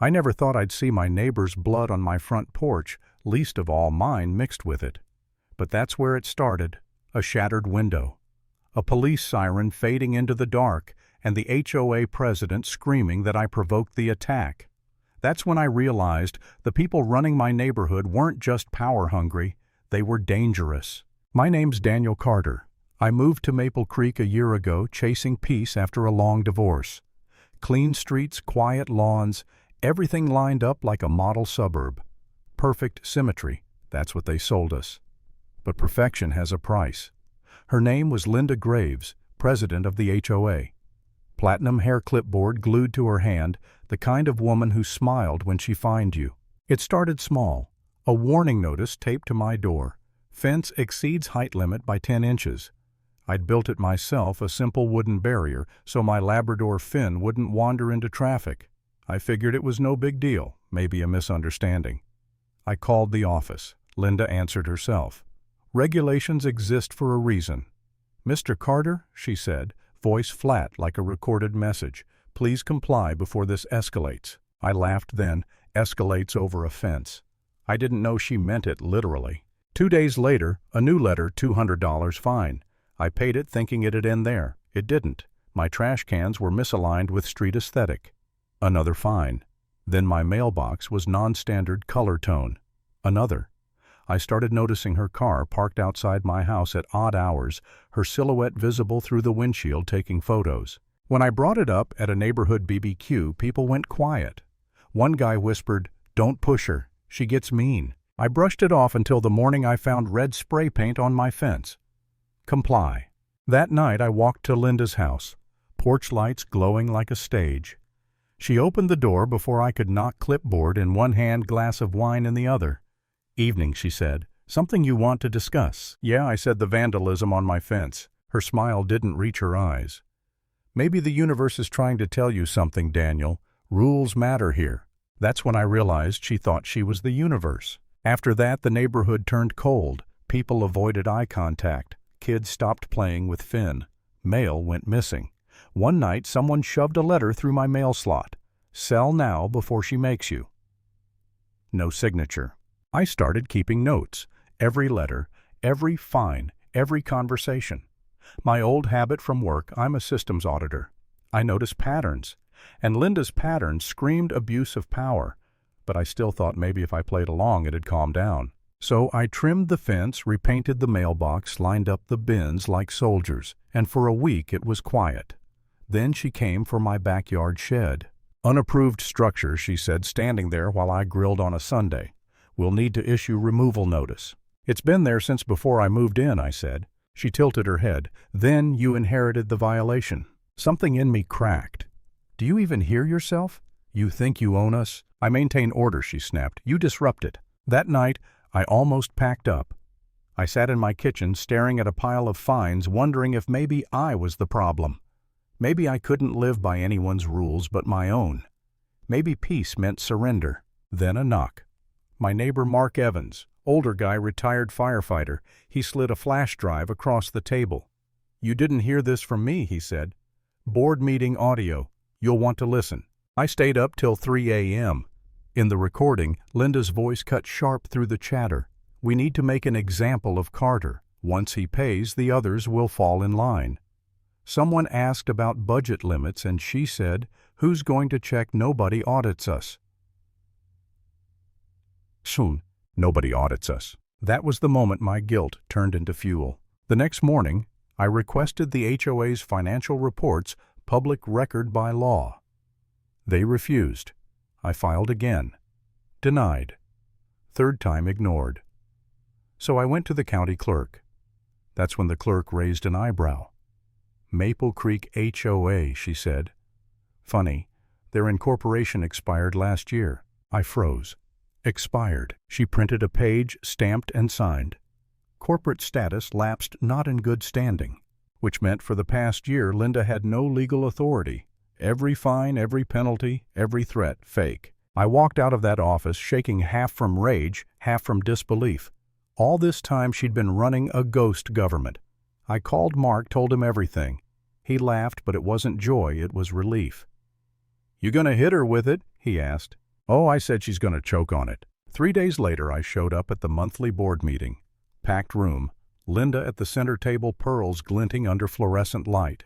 I never thought I'd see my neighbor's blood on my front porch, least of all mine mixed with it. But that's where it started, a shattered window, a police siren fading into the dark, and the HOA president screaming that I provoked the attack. That's when I realized the people running my neighborhood weren't just power-hungry, they were dangerous. My name's Daniel Carter. I moved to Maple Creek a year ago, chasing peace after a long divorce. Clean streets, quiet lawns, everything lined up like a model suburb. Perfect symmetry, that's what they sold us. But perfection has a price. Her name was Linda Graves, president of the HOA. Platinum hair clipboard glued to her hand, the kind of woman who smiled when she fined you. It started small. A warning notice taped to my door. Fence exceeds height limit by 10 inches. I'd built it myself, a simple wooden barrier, so my Labrador Finn wouldn't wander into traffic. I figured it was no big deal, maybe a misunderstanding. I called the office. Linda answered herself. Regulations exist for a reason. "Mr. Carter," she said, voice flat like a recorded message, "please comply before this escalates." I laughed then, escalates over a fence. I didn't know she meant it literally. 2 days later, a new letter, $200 fine. I paid it thinking it'd end there. It didn't. My trash cans were misaligned with street aesthetic. Another fine. Then my mailbox was non-standard color tone. Another. I started noticing her car parked outside my house at odd hours, her silhouette visible through the windshield taking photos. When I brought it up at a neighborhood BBQ, people went quiet. One guy whispered, "Don't push her, she gets mean." I brushed it off until the morning I found red spray paint on my fence. Comply. That night I walked to Linda's house, porch lights glowing like a stage. She opened the door before I could knock clipboard in one hand, glass of wine in the other. "Evening," she said. "Something you want to discuss?" "Yeah," I said, "the vandalism on my fence." Her smile didn't reach her eyes. "Maybe the universe is trying to tell you something, Daniel. Rules matter here." That's when I realized she thought she was the universe. After that, the neighborhood turned cold. People avoided eye contact. Kids stopped playing with Finn. Mail went missing. One night, someone shoved a letter through my mail slot. "Sell now before she makes you." No signature. I started keeping notes. Every letter, every fine, every conversation. My old habit from work, I'm a systems auditor. I noticed patterns. And Linda's patterns screamed abuse of power. But I still thought maybe if I played along it'd calm down. So I trimmed the fence, repainted the mailbox, lined up the bins like soldiers, and for a week it was quiet. Then she came for my backyard shed. "Unapproved structure," she said, standing there while I grilled on a Sunday. "We'll need to issue removal notice." "It's been there since before I moved in," I said. She tilted her head. "Then you inherited the violation." Something in me cracked. "Do you even hear yourself? You think you own us?" "I maintain order," she snapped. "You disrupt it." That night, I almost packed up. I sat in my kitchen staring at a pile of fines, wondering if maybe I was the problem. Maybe I couldn't live by anyone's rules but my own. Maybe peace meant surrender. Then a knock. My neighbor Mark Evans, older guy, retired firefighter. He slid a flash drive across the table. "You didn't hear this from me," he said. "Board meeting audio. You'll want to listen." I stayed up till 3 a.m. In the recording, Linda's voice cut sharp through the chatter. "We need to make an example of Carter. Once he pays, the others will fall in line." Someone asked about budget limits, and she said, "Who's going to check? Nobody audits us." Soon, nobody audits us. That was the moment my guilt turned into fuel. The next morning, I requested the HOA's financial reports public record by law. They refused. I filed again. Denied. Third time ignored. So I went to the county clerk. That's when the clerk raised an eyebrow. "Maple Creek HOA," she said. "Funny, their incorporation expired last year." I froze. Expired. She printed a page, stamped and signed. Corporate status lapsed not in good standing, which meant for the past year Linda had no legal authority. Every fine, every penalty, every threat, fake. I walked out of that office shaking half from rage, half from disbelief. All this time she'd been running a ghost government. I called Mark, told him everything. He laughed, but it wasn't joy, it was relief. "You gonna hit her with it?" he asked. Oh, I said she's going to choke on it. 3 days later, I showed up at the monthly board meeting. Packed room, Linda at the center table, pearls glinting under fluorescent light.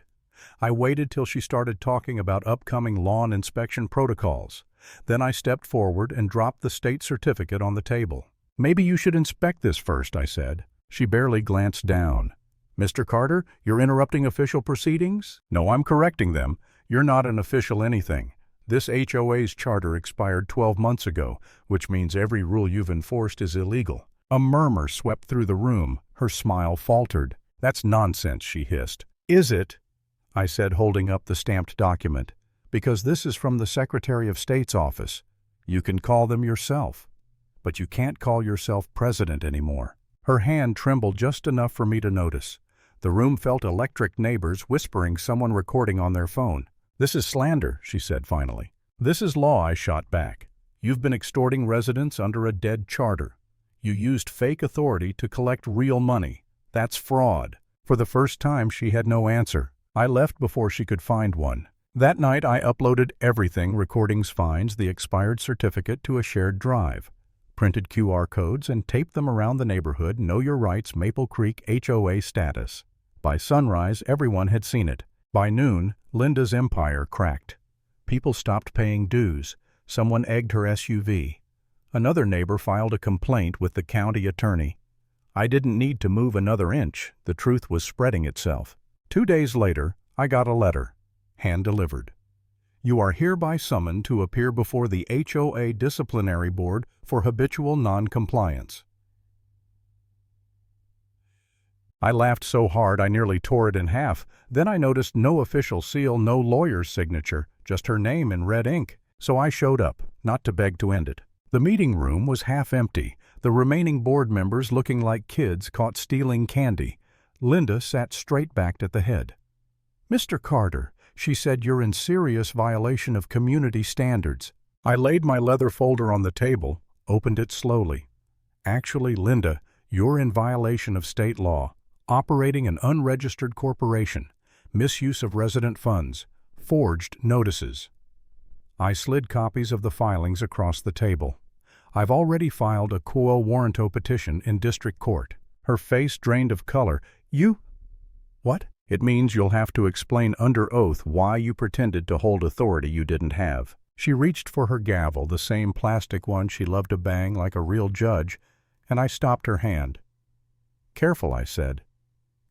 I waited till she started talking about upcoming lawn inspection protocols. Then I stepped forward and dropped the state certificate on the table. Maybe you should inspect this first, I said. She barely glanced down. Mr. Carter, you're interrupting official proceedings? No, I'm correcting them. You're not an official anything. This HOA's charter expired 12 months ago, which means every rule you've enforced is illegal. A murmur swept through the room. Her smile faltered. That's nonsense, she hissed. Is it? I said, holding up the stamped document. Because this is from the Secretary of State's office. You can call them yourself. But you can't call yourself president anymore. Her hand trembled just enough for me to notice. The room felt electric, neighbors whispering, someone recording on their phone. This is slander, she said finally. This is law, I shot back. You've been extorting residents under a dead charter. You used fake authority to collect real money. That's fraud. For the first time, she had no answer. I left before she could find one. That night, I uploaded everything, recordings, fines, the expired certificate, to a shared drive. Printed QR codes and taped them around the neighborhood. Know Your Rights, Maple Creek HOA status. By sunrise, everyone had seen it. By noon, Linda's empire cracked. People stopped paying dues. Someone egged her SUV. Another neighbor filed a complaint with the county attorney. I didn't need to move another inch. The truth was spreading itself. 2 days later, I got a letter, hand-delivered. You are hereby summoned to appear before the HOA Disciplinary Board for habitual non-compliance. I laughed so hard I nearly tore it in half. Then I noticed no official seal, no lawyer's signature, just her name in red ink. So I showed up, not to beg to end it. The meeting room was half empty, the remaining board members looking like kids caught stealing candy. Linda sat straight-backed at the head. Mr. Carter, she said, you're in serious violation of community standards. I laid my leather folder on the table, opened it slowly. Actually, Linda, you're in violation of state law. Operating an unregistered corporation, misuse of resident funds, forged notices. I slid copies of the filings across the table. I've already filed a quo warranto petition in district court. Her face drained of color. You? What? It means you'll have to explain under oath why you pretended to hold authority you didn't have. She reached for her gavel, the same plastic one she loved to bang like a real judge, and I stopped her hand. Careful, I said.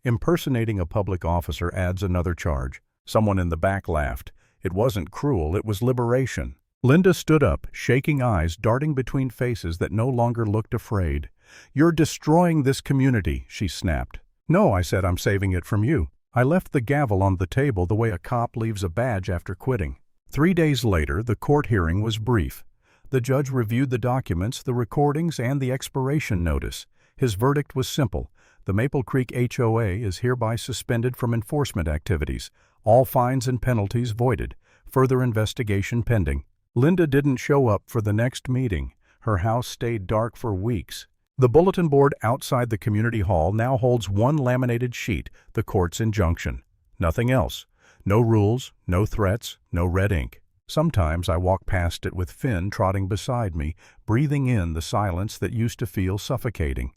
Impersonating a public officer adds another charge. Someone in the back laughed. It wasn't cruel, it was liberation. Linda stood up, shaking eyes darting between faces that no longer looked afraid. You're destroying this community, she snapped. No, I said, I'm saving it from you. I left the gavel on the table the way a cop leaves a badge after quitting. 3 days later, the court hearing was brief. The judge reviewed the documents, the recordings, and the expiration notice. His verdict was simple. The Maple Creek HOA is hereby suspended from enforcement activities. All fines and penalties voided. Further investigation pending. Linda didn't show up for the next meeting. Her house stayed dark for weeks. The bulletin board outside the community hall now holds one laminated sheet, the court's injunction. Nothing else. No rules, no threats, no red ink. Sometimes I walk past it with Finn trotting beside me, breathing in the silence that used to feel suffocating.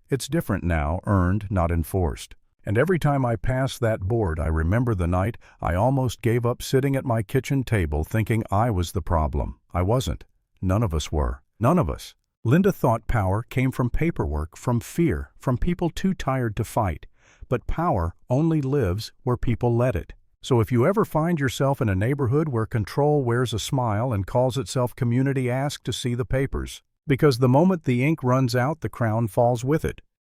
It's different now, earned, not enforced. And every time I pass that board, I remember the night I almost gave up sitting at my kitchen table thinking I was the problem. I wasn't. None of us were. None of us. Linda thought power came from paperwork, from fear, from people too tired to fight. But power only lives where people let it. So if you ever find yourself in a neighborhood where control wears a smile and calls itself community, ask to see the papers. Because the moment the ink runs out, the crown falls with it.